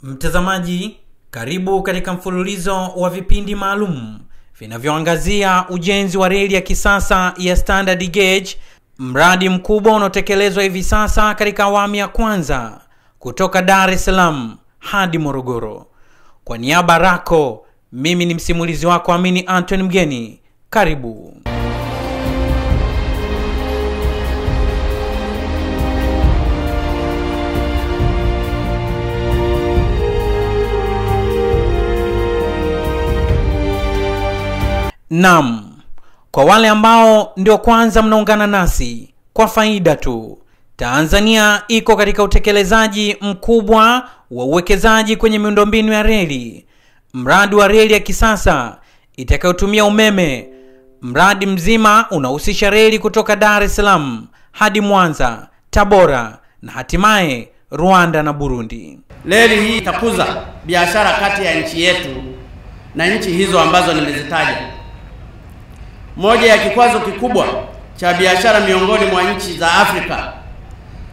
Mtazamaji, karibu katika mfululizo wa vipindi maalum vinavyoangazia ujenzi wa reli ya kisasa ya standard gauge, mradi mkubwa unaotekelezwa hivi sasa katika awamu ya kwanza kutoka Dar es Salaam hadi Morogoro. Kwa niaba yako, mimi ni msimulizi wako Amini Anthony Mgeni. Karibu. Naam, kwa wale ambao ndio kwanza mnaungana nasi, kwa faida tu, Tanzania iko katika utekelezaji mkubwa wa uwekezaji kwenye miundombinu ya reli. Mradi wa reli ya kisasa itakayotumia umeme. Mradi mzima unahusisha reli kutoka Dar es Salaam hadi Mwanza, Tabora na hatimaye Rwanda na Burundi. Reli hii itakuza biashara kati ya nchi yetu na nchi hizo ambazo nimezitaja. Moja ya kikwazo kikubwa cha biashara miongoni mwa nchi za Afrika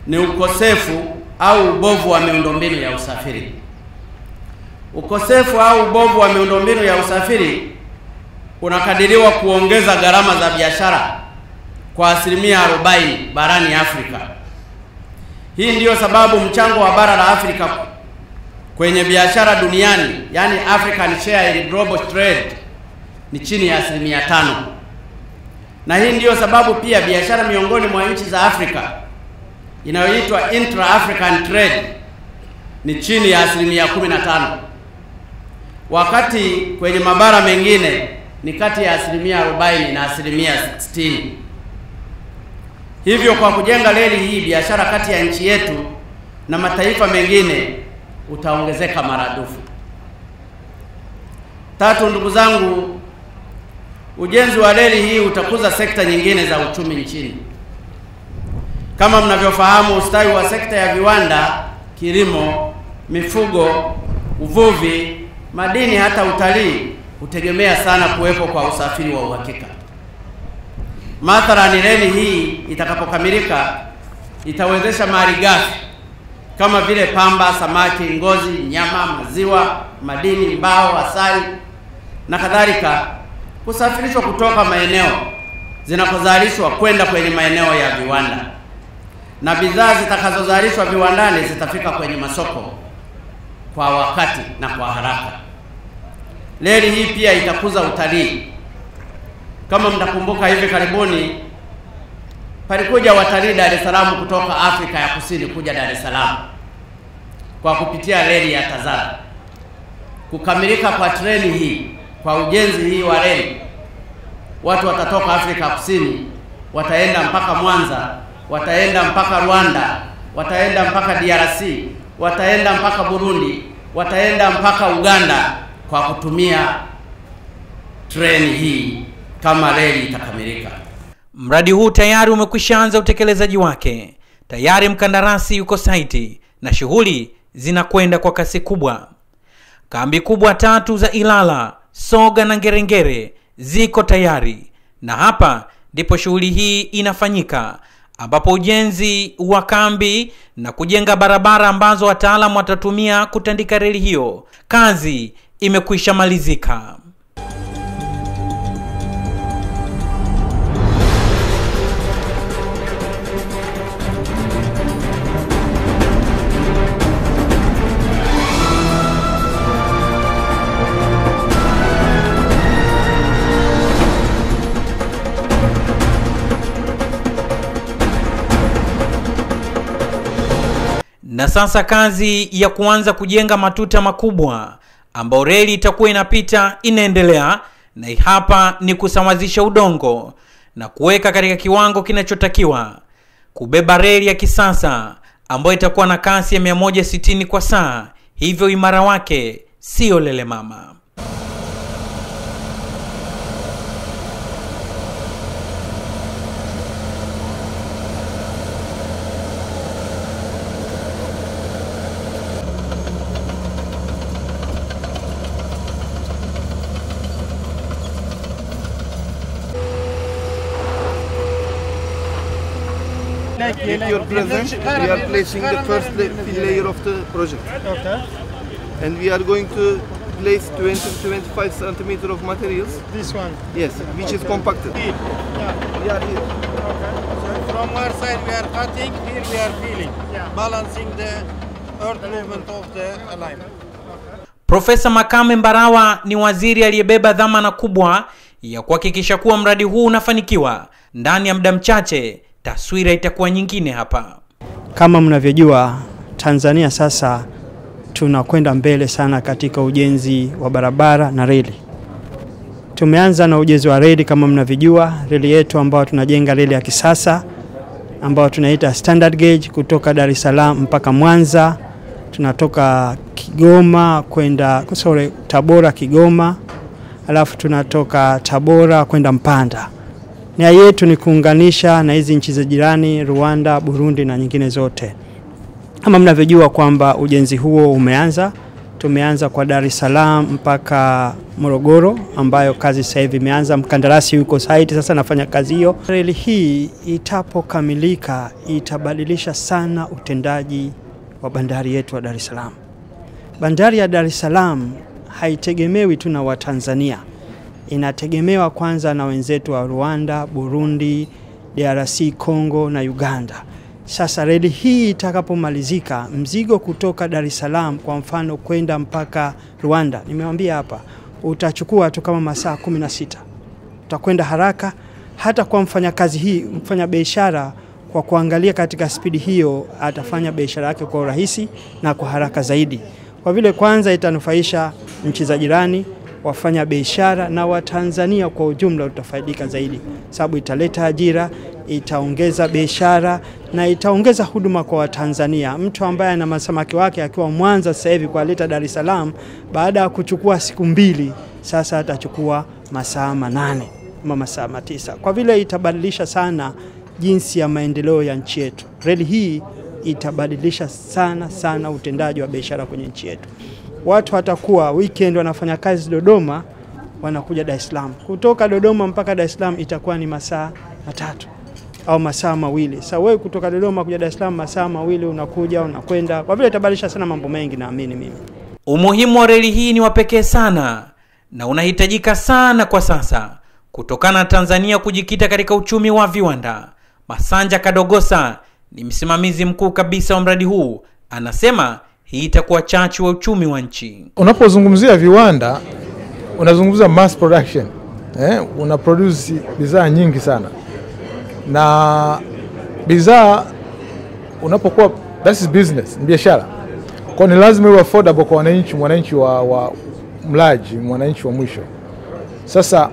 ni ukosefu au ubovu wa miundombinu ya usafiri. Ukosefu au ubovu wa miundombinu ya usafiri unakadiriwa kuongeza gharama za biashara kwa 40% barani Afrika. Hii ndiyo sababu mchango wa bara la Afrika kwenye biashara duniani, yani African share in global trade, ni chini ya 5%. Na hii ndiyo sababu pia biashara miongoni mwa nchi za Afrika inayoitwa intra-African trade ni chini ya 15%. Wakati kwenye mabara mengine ni kati ya 40% na 60%. Hivyo kwa kujenga reli hii, biashara kati ya nchi yetu na mataifa mengine utaongezeka maradufu. Tatu, ndugu zangu, ujenzi wa reli hii utakuza sekta nyingine za uchumi nchini. Kama mnavyofahamu, ustawi wa sekta ya viwanda, kilimo, mifugo, uvuvi, madini hata utalii hutegemea sana kuwepo kwa usafiri wa uhakika. Mathalani, reli hii itakapokamilika itawezesha malighafi kama vile pamba, samaki, ngozi, nyama, maziwa, madini, mbao, asali na kadhalika kusafirishwa kutoka maeneo zinakozalishwa kwenda kwenye maeneo ya viwanda, na bidhaa zitakazozalishwa viwandani zitafika kwenye masoko kwa wakati na kwa haraka. Reli hii pia itakuza utalii. Kama mtakumbuka, hivi karibuni palikuja watalii Dar es Salaam kutoka Afrika ya Kusini kuja Dar es Salaam kwa kupitia reli ya Tazara. Kukamilika kwa treni hii, kwa ujenzi hii wa reli, watu watatoka Afrika Kusini, wataenda mpaka Mwanza, wataenda mpaka Rwanda, wataenda mpaka DRC, wataenda mpaka Burundi, wataenda mpaka Uganda kwa kutumia treni hii kama reli itakamilika. Mradi huu tayari umekwishaanza utekelezaji wake. Tayari mkandarasi yuko site na shughuli zinakwenda kwa kasi kubwa. Kambi kubwa 3 za Ilala, Soga na Ngerengere ziko tayari, na hapa ndipo shughuli hii inafanyika, ambapo ujenzi wa kambi na kujenga barabara ambazo wataalamu watatumia kutandika reli hiyo, kazi imekwisha malizika. Na sasa kazi ya kuanza kujenga matuta makubwa ambao reli itakuwa inapita inaendelea, na hapa ni kusawazisha udongo na kuweka katika kiwango kinachotakiwa kubeba reli ya kisasa ambayo itakuwa na kasi ya 160 kwa saa, hivyo imara wake sio lele mama. With your presence, we are placing the first layer of the project. Okay. and we are going to place 20 to 25 centimeters of materials. This one? Yes, which is compacted. Yeah. We are here. So from our side we are cutting, here we are feeling, balancing the earth movement of the alignment. Profesa Makame Mbarawa ni waziri aliyebeba dhamana kubwa ya kuhakikisha kuwa mradi huu unafanikiwa. Ndani ya muda mchache taswira itakuwa nyingine hapa. Kama mnavyojua, Tanzania sasa tunakwenda mbele sana katika ujenzi wa barabara na reli. Tumeanza na ujenzi wa reli kama mnavyojua, reli yetu ambayo tunajenga reli ya kisasa ambayo tunaita standard gauge kutoka Dar es Salaam mpaka Mwanza. Tunatoka Kigoma kwenda Tabora Kigoma, alafu tunatoka Tabora kwenda Mpanda. Nia yetu ni kuunganisha na hizi nchi za jirani, Rwanda, Burundi na nyingine zote. Kama mnavyojua kwamba ujenzi huo umeanza. Tumeanza kwa Dar es Salaam mpaka Morogoro ambayo kazi sasa hivi imeanza, mkandarasi yuko site sasa nafanya kazi hiyo. Reli hii itapokamilika itabadilisha sana utendaji wa bandari yetu wa Dar es Salaam. Bandari ya Dar es Salaam haitegemewi tu na Watanzania. Inategemewa kwanza na wenzetu wa Rwanda, Burundi, DRC, Congo na Uganda. Sasa reli hii itakapomalizika, mzigo kutoka Dar es Salaam kwa mfano kwenda mpaka Rwanda, nimewambia hapa, utachukua tu kama masaa 16. Utakwenda haraka, hata kwa mfanyakazi hii, mfanya biashara, kwa kuangalia katika spidi hiyo atafanya biashara yake kwa urahisi na kwa haraka zaidi. Kwa vile kwanza itanufaisha nchi za jirani, wafanya biashara na Watanzania kwa ujumla utafaidika zaidi. Sababu italeta ajira, itaongeza biashara na itaongeza huduma kwa Watanzania. Mtu ambaye ana masamaki wake akiwa Mwanza sasa hivi kwa leta Dar es Salaam, baada ya kuchukua siku 2 sasa atachukua masaa 8 ama masaa 9. Kwa vile itabadilisha sana jinsi ya maendeleo ya nchi yetu. Reli hii itabadilisha sana utendaji wa biashara kwenye nchi yetu. Watu watakuwa weekend wanafanya kazi Dodoma, wanakuja Dar es Salaam. Kutoka Dodoma mpaka Dar es Salaam itakuwa ni masaa 3 au masaa 2. Sasa wewe kutoka Dodoma kuja Dar es Salaam masaa 2 unakuja unakwenda. Kwa vile itabadilisha sana mambo mengi, naamini mimi. Umuhimu wa reli hii ni wa pekee sana na unahitajika sana kwa sasa kutokana na Tanzania kujikita katika uchumi wa viwanda. Masanja Kadogosa ni msimamizi mkuu kabisa wa mradi huu. Anasema hii itakuwa chachu wa uchumi wa nchi. Unapozungumzia viwanda, unazungumza mass production. Una produce bidhaa nyingi sana. Na bidhaa unapokuwa, that is business, ni biashara. Kwa ni lazima iwe affordable kwa mwananchi wa mlaji, mwananchi wa mwisho. Sasa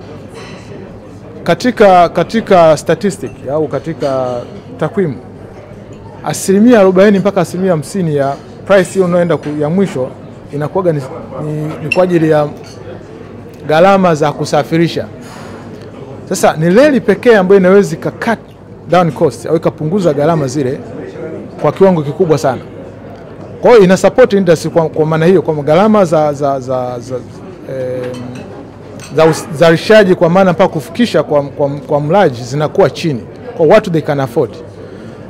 katika statistic au katika takwimu, 40% mpaka 50% ya price hiyo unaoenda ya mwisho inakuwa ni kwa ajili ya gharama za kusafirisha. Sasa ni reli pekee ambayo inaweza cut down cost au ikapunguza gharama zile kwa kiwango kikubwa sana. Kwa hiyo ina support industry kwa maana hiyo, kwa gharama za uzalishaji kwa maana mpaka kufikisha kwa mlaji zinakuwa chini kwa watu they can afford.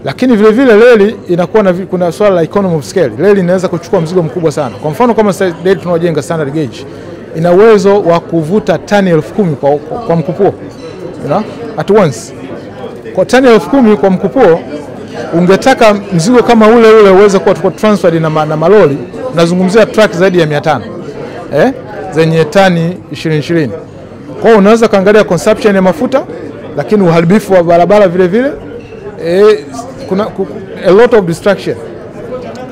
Lakini vile vile reli inakuwa kuna swala la economy of scale. Reli inaweza kuchukua mzigo mkubwa sana. Kwa mfano kama reli tunaojenga standard gauge ina uwezo wa kuvuta tani 10,000 kwa mkupuo, at once. Kwa tani 10,000 kwa mkupuo, ungetaka mzigo kama ule uweze kuwa transferred na malori, unazungumzia truck zaidi ya 500 zenye tani 20. Kwa hiyo unaweza kaangalia consumption ya mafuta, lakini uharibifu wa barabara vile vile, kuna a lot of distraction.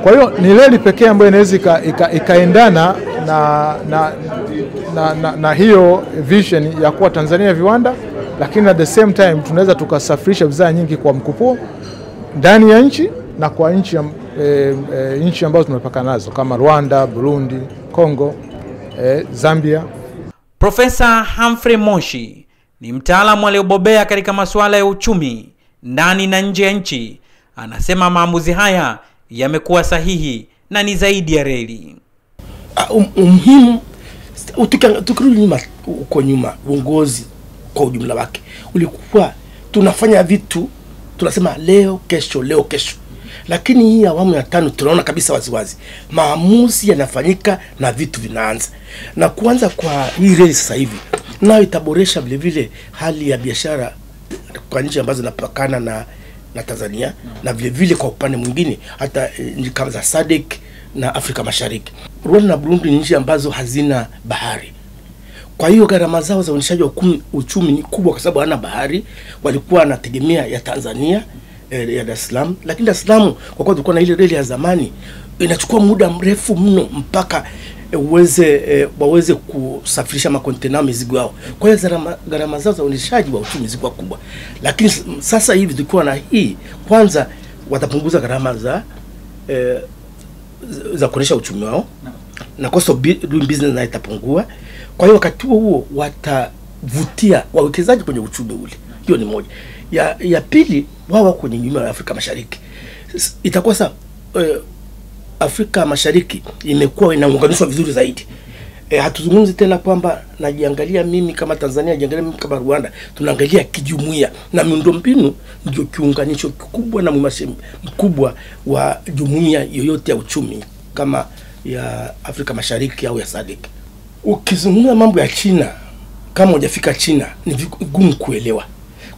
Kwa hiyo ni reli pekee ambayo inaweza ikaendana na hiyo vision ya kuwa Tanzania viwanda, lakini at the same time tunaweza tukasafirisha bidhaa nyingi kwa mkupuo ndani ya nchi na kwa nchi ambazo tunapakana nazo kama Rwanda, Burundi, Congo, Zambia. Profesa Humphrey Moshi ni mtaalamu aliyebobea katika masuala ya uchumi ndani na nje ya nchi. Anasema maamuzi haya yamekuwa sahihi na ni zaidi ya reli. Muhimu tukirudi nyuma uongozi kwa ujumla wake ulikuwa tunafanya vitu tunasema leo kesho. Lakini hii awamu ya 5 tunaona kabisa waziwazi maamuzi yanafanyika na vitu vinaanza. Na kuanza kwa hii reli sasa hivi nayo itaboresha vile vile hali ya biashara kwa nchi ambazo zinapakana na Tanzania, na vile vile kwa upande mwingine hata nchi kama za SADC na Afrika Mashariki. Rwanda na Burundi ni nchi ambazo hazina bahari. Kwa hiyo gharama zao za uendeshaji wa uchumi ni kubwa kwa sababu hana bahari. Walikuwa wanategemea ya Tanzania ya Dar es Salaam, lakini Dar es Salaam kwa kuwa tulikuwa na ile reli ya zamani inachukua muda mrefu mno mpaka waweze kusafirisha makontena mizigo yao. Kwa hiyo gharama zao za uendeshaji wa uchumi zilikuwa kubwa. Lakini sasa hivi tulikuwa na hii, kwanza watapunguza gharama za kuendesha uchumi wao na cost of doing business na itapungua. Kwa hiyo wakati huo watavutia wawekezaji kwenye uchumi ule. Hiyo ni moja. Ya pili, wao kwenye Jumuiya ya Afrika Mashariki itakuwa sasa Afrika Mashariki imekuwa inaunganishwa vizuri zaidi. Hatuzungumzi tena kwamba najiangalia mimi kama Tanzania, najiangalia mimi kama Rwanda. Tunaangalia kijumuiya, na miundombinu ndio kiunganisho kikubwa na mkubwa wa jumuiya yoyote ya uchumi kama ya Afrika Mashariki au ya SADC. Ukizungumza mambo ya China, kama hujafika China ni vigumu kuelewa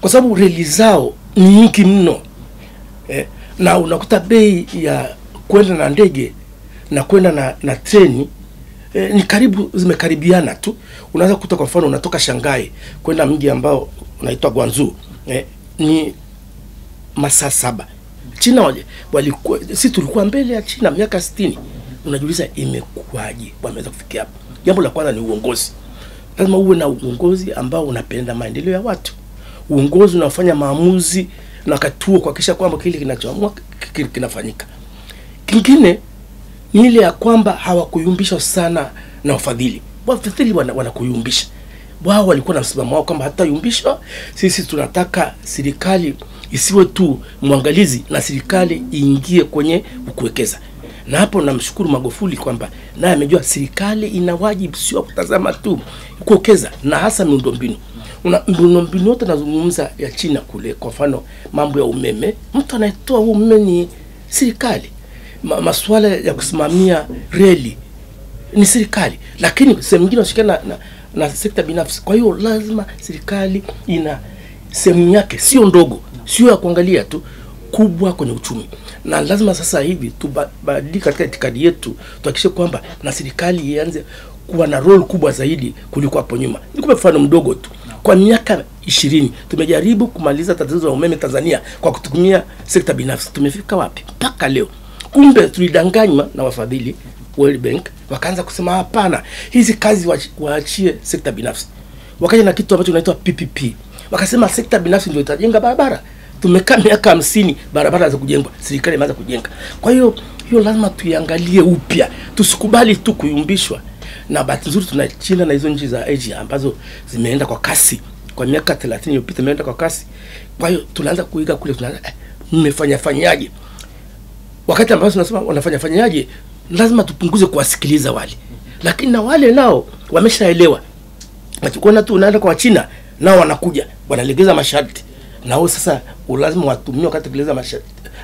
kwa sababu reli zao ni nyingi mno. Na unakuta bei ya kwenda na ndege na kwenda na treni ni karibu zimekaribiana tu. Unaweza kukuta kwa mfano unatoka Shanghai kwenda mji ambao unaitwa Guangzhou ni masaa 7. China walikuwa, sisi tulikuwa mbele ya China miaka 60. Unajiuliza imekuwaje wameweza kufikia hapo? Jambo la kwanza ni uongozi. Lazima uwe na uongozi ambao unapenda maendeleo ya watu. Uongozi unafanya maamuzi na katuo kuhakikisha kwamba kile kinachoamua kinafanyika. Kingine ni ile ya kwamba hawakuyumbishwa sana na wafadhili. Wafadhili wanakuyumbisha. Wao walikuwa na msimamo wao kwamba hata yumbishwa, sisi tunataka serikali isiwe tu mwangalizi na serikali iingie kwenye kuwekeza. Na hapo namshukuru Magufuli kwamba naye amejua serikali ina wajibu sio kutazama tu kuwekeza, na hasa miundombinu. Miundombinu yote nazungumza ya China kule, kwa mfano mambo ya umeme, mtu anayetoa umeme ni serikali. Masuala ya kusimamia reli ni serikali, lakini sehemu nyingine wanashikana na sekta binafsi. Kwa hiyo lazima serikali ina sehemu yake sio ndogo, sio ya kuangalia tu, kubwa kwenye uchumi. Na lazima sasa hivi tubadilike katika itikadi yetu, tuhakikishe kwamba na serikali ianze kuwa na role kubwa zaidi kuliko hapo nyuma. Nikupe mfano mdogo tu. Kwa miaka 20 tumejaribu kumaliza tatizo la umeme Tanzania kwa kutumia sekta binafsi. Tumefika wapi mpaka leo? Kumbe tulidanganywa na wafadhili World Bank, wakaanza kusema hapana, hizi kazi waachie sekta binafsi. Wakaja na kitu ambacho kinaitwa PPP. Wakasema sekta binafsi ndio itajenga barabara. Tumekaa miaka 50 barabara za kujengwa, serikali imeanza kujenga. Kwa hiyo lazima tuiangalie upya. Tusikubali tu kuyumbishwa. Na bahati nzuri tuna China na hizo nchi za Asia ambazo zimeenda kwa kasi. Kwa miaka 30 iliyopita zimeenda kwa kasi. Kwa hiyo tunaanza kuiga kule, tunaanza mmefanya-fanyaje? Wakati ambao tunasema wanafanya-fanyaje, lazima tupunguze kuwasikiliza wale. Lakini na wale nao wameshaelewa. Wakiona tu unaenda kwa China, nao wanakuja, wanalegeza masharti. Nao sasa lazima watumie wakati kulegeza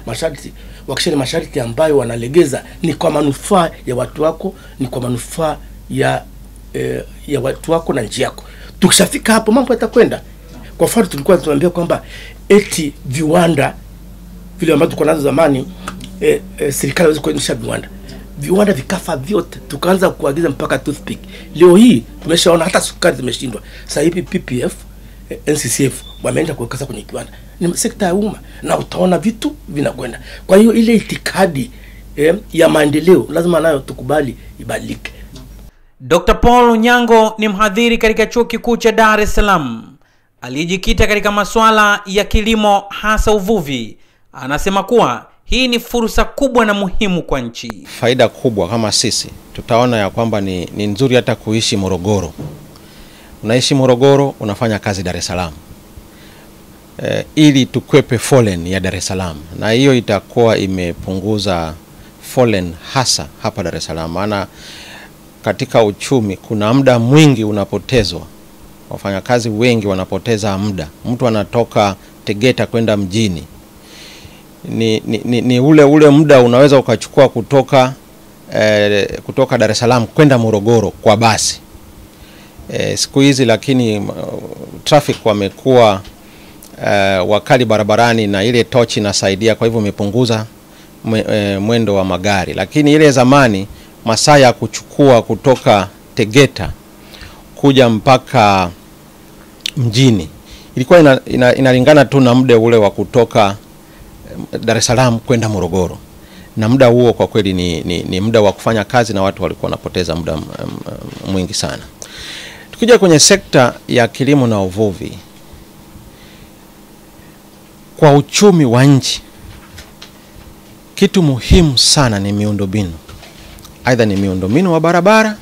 masharti. Wakisheni masharti ambayo wanalegeza ni kwa manufaa ya watu wako, ni kwa manufaa ya watu wako na nchi yako. Tukishafika hapo mambo yatakwenda. Kwa mfano tulikuwa tunaambia kwamba eti viwanda vile ambavyo tulikuwa nazo zamani, serikali haiwezi kuendesha viwanda vikafa vyote, tukaanza kuagiza mpaka toothpick. Leo hii tumeshaona hata sukari zimeshindwa. Sasa hivi PPF, NCCF wameenda kuwekeza kwenye kiwanda. Ni sekta ya umma na utaona vitu vinakwenda. Kwa hiyo ile itikadi ya maendeleo lazima nayo tukubali ibadilike. Dr. Paul Nyango ni mhadhiri katika Chuo Kikuu cha Dar es Salaam. Alijikita katika masuala ya kilimo hasa uvuvi. Anasema kuwa hii ni fursa kubwa na muhimu kwa nchi. Faida kubwa kama sisi tutaona ya kwamba ni nzuri hata kuishi Morogoro. Unaishi Morogoro, unafanya kazi Dar es Salaam. Ili tukwepe foleni ya Dar es Salaam. Na hiyo itakuwa imepunguza foleni hasa hapa Dar es Salaam. Maana katika uchumi kuna muda mwingi unapotezwa. Wafanyakazi wengi wanapoteza muda. Mtu anatoka Tegeta kwenda mjini. ni ule muda unaweza ukachukua kutoka Dar es Salaam kwenda Morogoro kwa basi. Siku hizi lakini traffic wamekuwa wakali barabarani na ile tochi inasaidia, kwa hivyo imepunguza mwendo wa magari. Lakini ile zamani masaa ya kuchukua kutoka Tegeta kuja mpaka mjini ilikuwa inalingana tu na muda ule wa kutoka Dar es Salaam kwenda Morogoro, na muda huo kwa kweli ni muda wa kufanya kazi na watu walikuwa wanapoteza muda mwingi sana. Tukija kwenye sekta ya kilimo na uvuvi, kwa uchumi wa nchi kitu muhimu sana ni miundombinu. Aidha ni miundombinu wa barabara,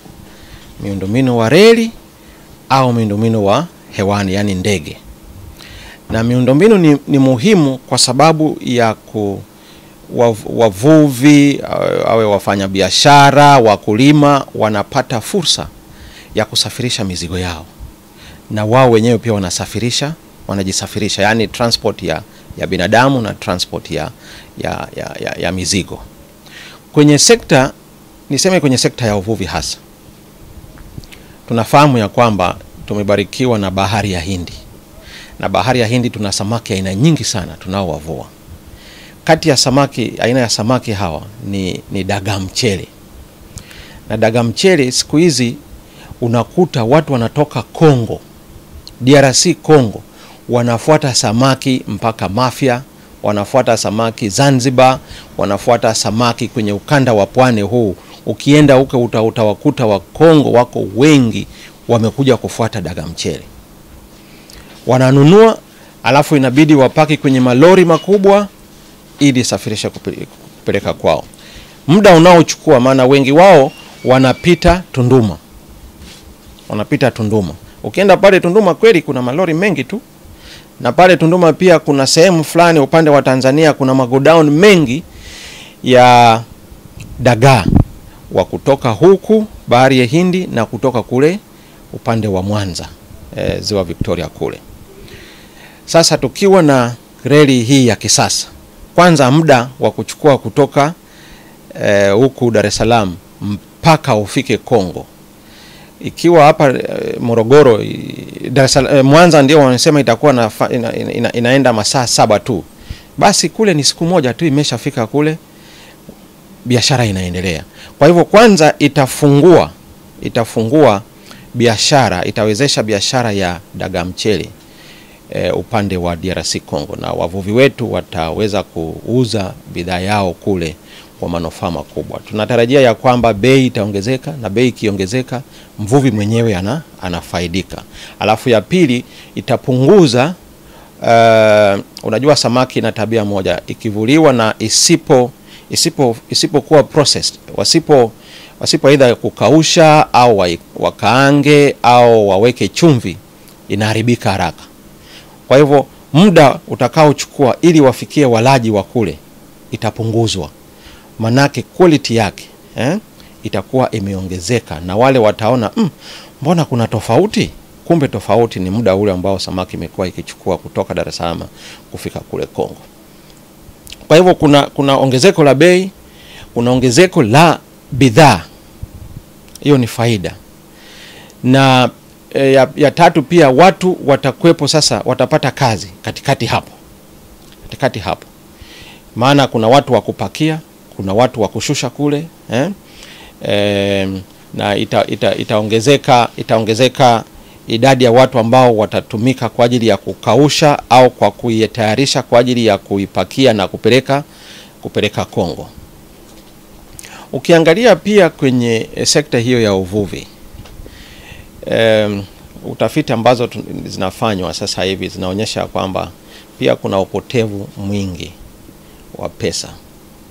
miundombinu wa reli au miundombinu wa hewani, yani ndege. Na miundombinu ni muhimu kwa sababu ya wavuvi, awe wafanya biashara, wakulima wanapata fursa ya kusafirisha mizigo yao, na wao wenyewe pia wanajisafirisha, yani transport ya binadamu na transport ya mizigo. Kwenye sekta ya uvuvi hasa, tunafahamu ya kwamba tumebarikiwa na bahari ya Hindi, na bahari ya Hindi tuna samaki aina nyingi sana tunaowavua. Kati ya aina ya samaki hawa ni dagaa mchele. Na dagaa mchele siku hizi unakuta watu wanatoka Kongo, DRC Kongo, wanafuata samaki mpaka Mafia, wanafuata samaki Zanzibar, wanafuata samaki kwenye ukanda wa pwani huu. Ukienda huko utawakuta wa Kongo wako wengi wamekuja kufuata dagaa mchele. Wananunua, alafu inabidi wapaki kwenye malori makubwa ili safirisha kupeleka kwao. Muda unaochukua, maana wengi wao wanapita Tunduma. Ukienda pale Tunduma kweli kuna malori mengi tu. Na pale Tunduma pia kuna sehemu fulani upande wa Tanzania kuna magodown mengi ya dagaa wa kutoka huku bahari ya Hindi na kutoka kule upande wa Mwanza, ziwa Victoria kule. Sasa tukiwa na reli hii ya kisasa, kwanza muda wa kuchukua kutoka huku Dar es Salaam mpaka ufike Kongo, ikiwa hapa Morogoro, Dar es Salaam, Mwanza ndio wanasema itakuwa inaenda masaa 7 tu, basi kule ni siku moja tu imeshafika kule, biashara inaendelea. Kwa hivyo kwanza itafungua biashara, itawezesha biashara ya dagaa mchele upande wa DRC Kongo, na wavuvi wetu wataweza kuuza bidhaa yao kule kwa manufaa makubwa. Tunatarajia ya kwamba bei itaongezeka, na bei ikiongezeka mvuvi mwenyewe anafaidika. Alafu ya pili itappunguza unajua samaki na tabia moja, ikivuliwa na isipokuwa processed, wasipo either kukausha au wakaange au waweke chumvi, inaharibika haraka. Kwa hivyo muda utakaochukua ili wafikie walaji wa kule itapunguzwa, manake quality yake itakuwa imeongezeka, na wale wataona mbona kuna tofauti. Kumbe tofauti ni muda ule ambao samaki imekuwa ikichukua kutoka Dar es Salaam kufika kule Kongo. Kwa hivyo kuna ongezeko la bei, kuna ongezeko la bidhaa. Hiyo ni faida. Na ya tatu pia watu watakwepo sasa, watapata kazi katikati hapo. Maana kuna watu wa kupakia, kuna watu wa kushusha kule, na itaongezeka idadi ya watu ambao watatumika kwa ajili ya kukausha au kwa kuitayarisha kwa ajili ya kuipakia na kupeleka Kongo. Ukiangalia pia kwenye sekta hiyo ya uvuvi, utafiti ambazo zinafanywa sasa hivi zinaonyesha kwamba pia kuna upotevu mwingi wa pesa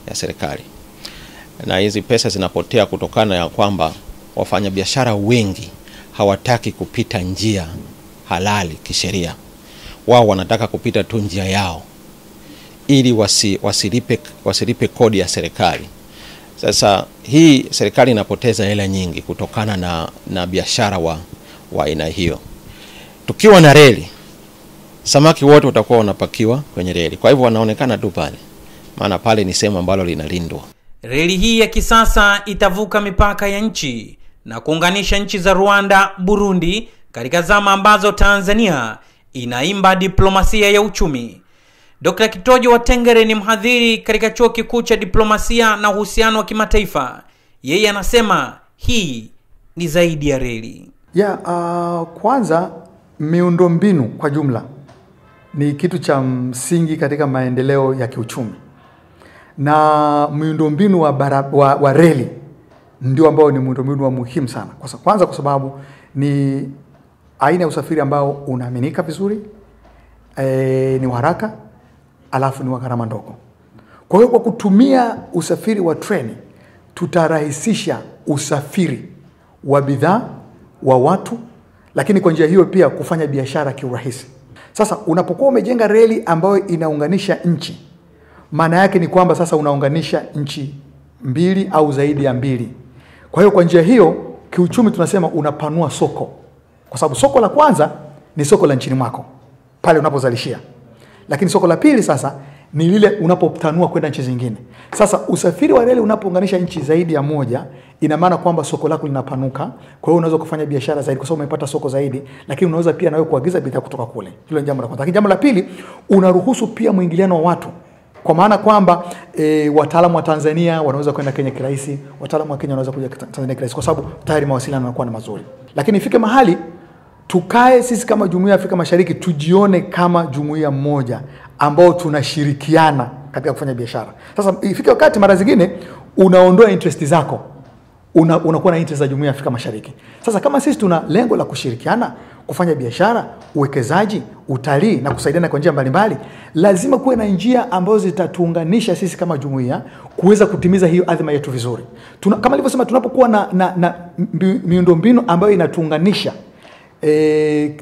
ya serikali, na hizi pesa zinapotea kutokana ya kwamba wafanyabiashara wengi hawataki kupita njia halali kisheria. Wao wanataka kupita tu njia yao ili wasilipe kodi ya serikali. Sasa hii serikali inapoteza hela nyingi kutokana na biashara wa aina hiyo. Tukiwa na reli, samaki wote watakuwa wanapakiwa kwenye reli, kwa hivyo wanaonekana tu pale, maana pale ni sehemu ambalo linalindwa. Reli hii ya kisasa itavuka mipaka ya nchi na kuunganisha nchi za Rwanda, Burundi katika zama ambazo Tanzania inaimba diplomasia ya uchumi. Dr. Kitojo Watengere ni mhadhiri katika Chuo Kikuu cha Diplomasia na Uhusiano wa Kimataifa. Yeye anasema hii ni zaidi ya reli. Kwanza miundombinu kwa jumla ni kitu cha msingi katika maendeleo ya kiuchumi. Na miundombinu wa reli ndio ambao ni miundombinu wa muhimu sana. Kwanza kwa sababu ni aina ya usafiri ambao unaaminika vizuri, ni haraka, alafu ni wa gharama ndogo. Kwa hiyo kwa kutumia usafiri wa treni tutarahisisha usafiri wa bidhaa, wa watu, lakini kwa njia hiyo pia kufanya biashara kiurahisi. Sasa unapokuwa umejenga reli ambayo inaunganisha nchi, maana yake ni kwamba sasa unaunganisha nchi mbili au zaidi ya mbili. Kwa hiyo kwa njia hiyo kiuchumi tunasema unapanua soko. Kwa sababu soko la kwanza ni soko la nchini mwako pale unapozalishia. Lakini soko la pili sasa ni lile unapotanua kwenda nchi zingine. Sasa usafiri wa reli unapounganisha nchi zaidi ya moja, ina maana kwamba soko lako linapanuka. Kwa hiyo unaweza kufanya biashara zaidi kwa sababu umepata soko zaidi, lakini unaweza pia nawe kuagiza bidhaa kutoka kule. Hilo ni jambo la kwanza. Lakini jambo la pili, unaruhusu pia mwingiliano wa watu. Kwa maana kwamba wataalamu wa Tanzania wanaweza kwenda Kenya kirahisi, wataalamu wa Kenya wanaweza kuja Tanzania kirahisi kwa sababu tayari mawasiliano yanakuwa ni mazuri. Lakini ifike mahali tukae sisi kama Jumuiya ya Afrika Mashariki tujione kama jumuiya moja ambao tunashirikiana katika kufanya biashara. Sasa ifike wakati mara zingine unaondoa interest zako, unakuwa na interest za Jumuiya ya Afrika Mashariki. Sasa kama sisi tuna lengo la kushirikiana kufanya biashara, uwekezaji, utalii na kusaidiana kwa njia mbalimbali, lazima kuwe na njia ambazo zitatuunganisha sisi kama jumuiya kuweza kutimiza hiyo adhima yetu vizuri. Kama nilivyosema, tunapokuwa na miundombinu ambayo inatuunganisha,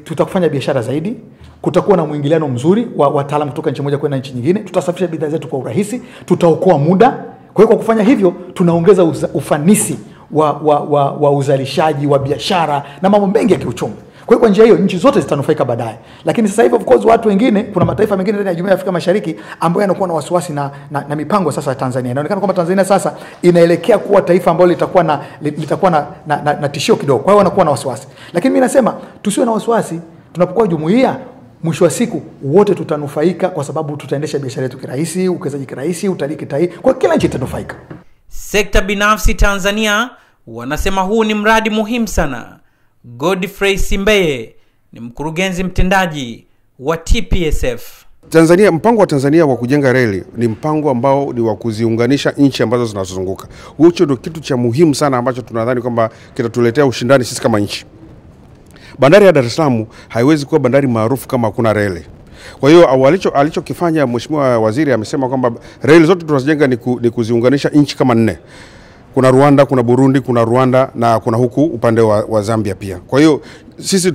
tutakufanya biashara zaidi, kutakuwa na mwingiliano mzuri wa wataalamu kutoka nchi moja kwenda nchi nyingine, tutasafisha bidhaa zetu kwa urahisi, tutaokoa muda. Kwa hiyo kwa kufanya hivyo tunaongeza ufanisi wa uzalishaji wa biashara na mambo mengi ya kiuchumi. Kwa hiyo kwa njia hiyo nchi zote zitanufaika baadaye. Lakini sasa hivi of course watu wengine, kuna mataifa mengine ndani ya Jumuiya ya Afrika Mashariki ambayo yanakuwa na wasiwasi na mipango sasa ya Tanzania. Inaonekana kwamba Tanzania sasa inaelekea kuwa taifa ambalo litakuwa na tishio kidogo. Kwa hiyo wanakuwa na wasiwasi. Lakini mimi nasema tusiwe na wasiwasi. Tunapokuwa jumuiya, mwisho wa siku wote tutanufaika kwa sababu tutaendesha biashara yetu kirahisi, uwekezaji kirahisi, utalii kirahisi. Kwa kila nchi itanufaika. Sekta binafsi Tanzania wanasema huu ni mradi muhimu sana. Godfrey Simbeye ni mkurugenzi mtendaji wa TPSF. Tanzania, mpango wa Tanzania wa kujenga reli ni mpango ambao ni wa kuziunganisha nchi ambazo zinazozunguka. Hicho ndio kitu cha muhimu sana ambacho tunadhani kwamba kitatuletea ushindani sisi kama nchi. Bandari ya Dar es Salaam haiwezi kuwa bandari maarufu kama hakuna reli. Kwa hiyo alichokifanya Mheshimiwa Waziri amesema kwamba reli zote tunazojenga ni kuziunganisha nchi kama 4. Kuna Rwanda, kuna Burundi, kuna Rwanda na kuna huku upande wa Zambia pia. Kwa hiyo sisi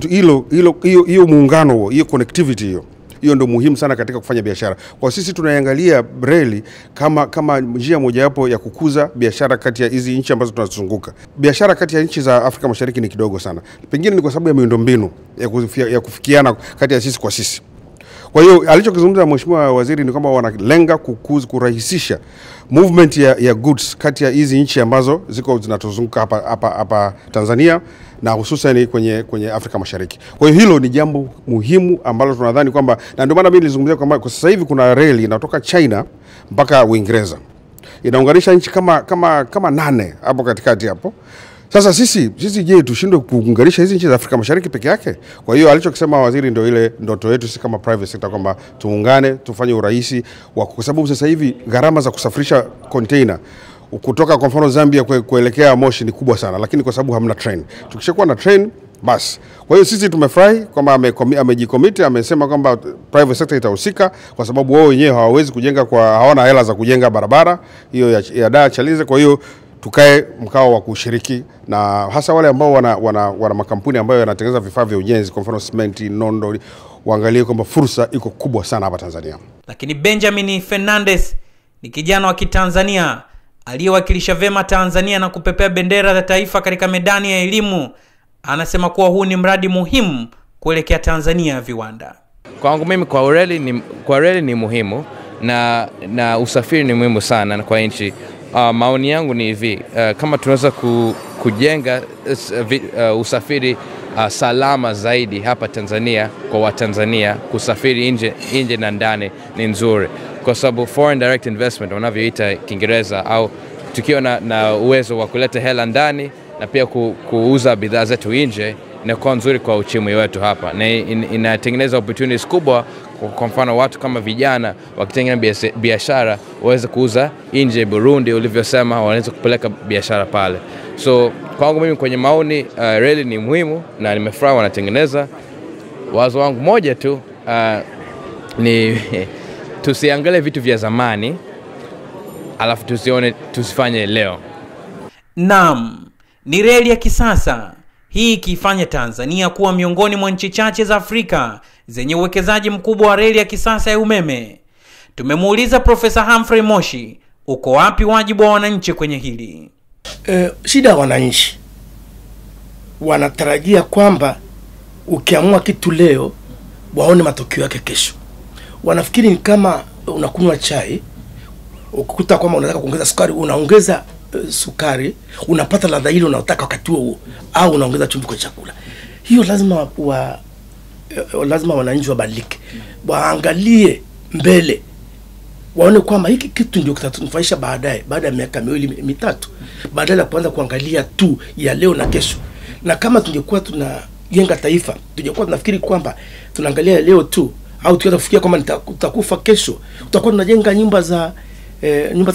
hiyo muungano, hiyo connectivity hiyo ndio muhimu sana katika kufanya biashara. Kwa sisi tunaiangalia reli kama njia mojawapo ya kukuza biashara kati ya hizi nchi ambazo tunazunguka. Biashara kati ya nchi za Afrika Mashariki ni kidogo sana. Pengine ni kwa sababu ya miundombinu ya kufikiana kati ya sisi kwa sisi. Kwa hiyo alichokizungumza Mheshimiwa Waziri ni kwamba wanalenga kurahisisha movement ya goods kati ya hizi nchi ambazo zinatuzunguka hapa Tanzania na hususan kwenye Afrika Mashariki. Kwa hiyo hilo ni jambo muhimu ambalo tunadhani kwamba, na ndio maana mimi nilizungumzia kwamba kwa sasa hivi kuna reli inatoka China mpaka Uingereza. Inaunganisha nchi kama 8 hapo katikati hapo. Sasa sisi je, tushindwe kuunganisha hizi nchi za Afrika Mashariki peke yake? Kwa hiyo alichokisema waziri ndio ile ndoto yetu sisi kama private sector kwamba tuungane, tufanye urahisi kwa sababu sasa hivi gharama za kusafirisha container kutoka kwa mfano Zambia kuelekea Moshi ni kubwa sana, lakini kwa sababu hamna train. Tukishakuwa na train basi. Kwa hiyo sisi tumefurahi kwamba amejicommit, amesema kwamba private sector itahusika kwa sababu wao wenyewe hawawezi kujenga hawana hela za kujenga barabara hiyo ya Dar Chalize. Kwa hiyo tukae mkao wa kushiriki na hasa wale ambao wana makampuni ambayo yanatengeneza vifaa vya ujenzi, kwa mfano simenti, nondo, waangalie kwamba fursa iko kubwa sana hapa Tanzania. Lakini Benjamin Fernandez ni kijana wa Kitanzania aliyewakilisha vema Tanzania na kupepea bendera za taifa katika medani ya elimu. Anasema kuwa huu ni mradi muhimu kuelekea Tanzania ya viwanda. Kwangu mimi kwa reli ni muhimu, na usafiri ni muhimu sana kwa nchi. Maoni yangu ni hivi, kama tunaweza kujenga usafiri salama zaidi hapa Tanzania kwa Watanzania, kusafiri nje na ndani ni nzuri, kwa sababu foreign direct investment wanavyoita Kiingereza, au tukiwa na uwezo wa kuleta hela ndani na pia kuuza bidhaa zetu nje, inakuwa nzuri kwa uchumi wetu hapa, na inatengeneza opportunities kubwa. Kwa mfano watu kama vijana wakitengeneza biashara waweze kuuza nje Burundi, ulivyosema, wanaweza kupeleka biashara pale. So kwangu mimi, kwenye maoni, reli ni muhimu na nimefurahi wanatengeneza. Wazo wangu moja tu ni tusiangalie vitu vya zamani alafu tusifanye leo. Naam, ni reli ya kisasa hii ikifanya Tanzania kuwa miongoni mwa nchi chache za Afrika zenye uwekezaji mkubwa wa reli ya kisasa ya umeme. Tumemuuliza Profesa Humphrey Moshi, uko wapi wajibu wa wananchi kwenye hili? Shida wananchi wanatarajia kwamba ukiamua kitu leo waone matokeo yake kesho. Wanafikiri ni kama unakunywa chai, ukikuta kwamba unataka kuongeza sukari, unaongeza sukari, unapata ladha ile unayotaka wakati huo, au unaongeza chumvi kwa chakula. Hiyo lazima wananchi wabadilike, waangalie mbele, waone kwamba hiki kitu ndio kitatunufaisha baadaye, baada ya miaka 2-3, badala ya kuanza kuangalia tu ya leo na kesho. Na kama tungekuwa tunajenga taifa, tungekuwa tunafikiri kwamba tunaangalia leo tu, au tukianza kufikia kwamba utakufa kesho, tutakuwa tunajenga nyumba za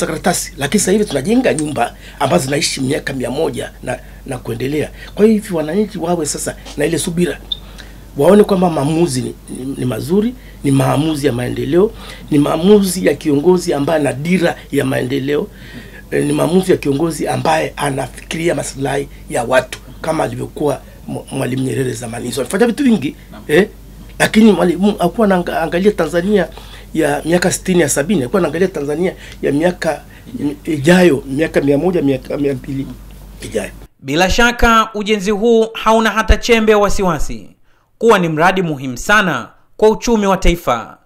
karatasi. Lakini sasa hivi tunajenga nyumba ambazo zinaishi miaka 100 na kuendelea. Kwa hivyo wananchi wawe sasa na ile subira, waone kwamba maamuzi ni mazuri, ni maamuzi ya maendeleo, ni maamuzi ya kiongozi ambaye ana dira ya maendeleo, ni maamuzi ya kiongozi ambaye anafikiria maslahi ya watu, kama alivyokuwa Mwalimu Nyerere zamani. Hizo alifanya vitu vingi, lakini Mwalimu hakuwa anaangalia Tanzania ya miaka 60 ya 70, alikuwa anaangalia Tanzania ya miaka ijayo, miaka 100, miaka 200 ijayo. Bila shaka ujenzi huu hauna hata chembe ya wasiwasi kuwa ni mradi muhimu sana kwa uchumi wa taifa.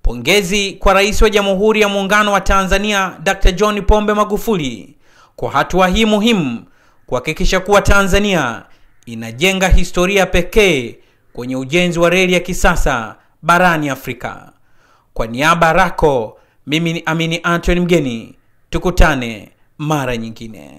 Pongezi kwa Rais wa Jamhuri ya Muungano wa Tanzania Dr. John Pombe Magufuli kwa hatua hii muhimu kuhakikisha kuwa Tanzania inajenga historia pekee kwenye ujenzi wa reli ya kisasa barani Afrika. Kwa niaba Rako, mimi ni Amini Anthony Mgeni, tukutane mara nyingine.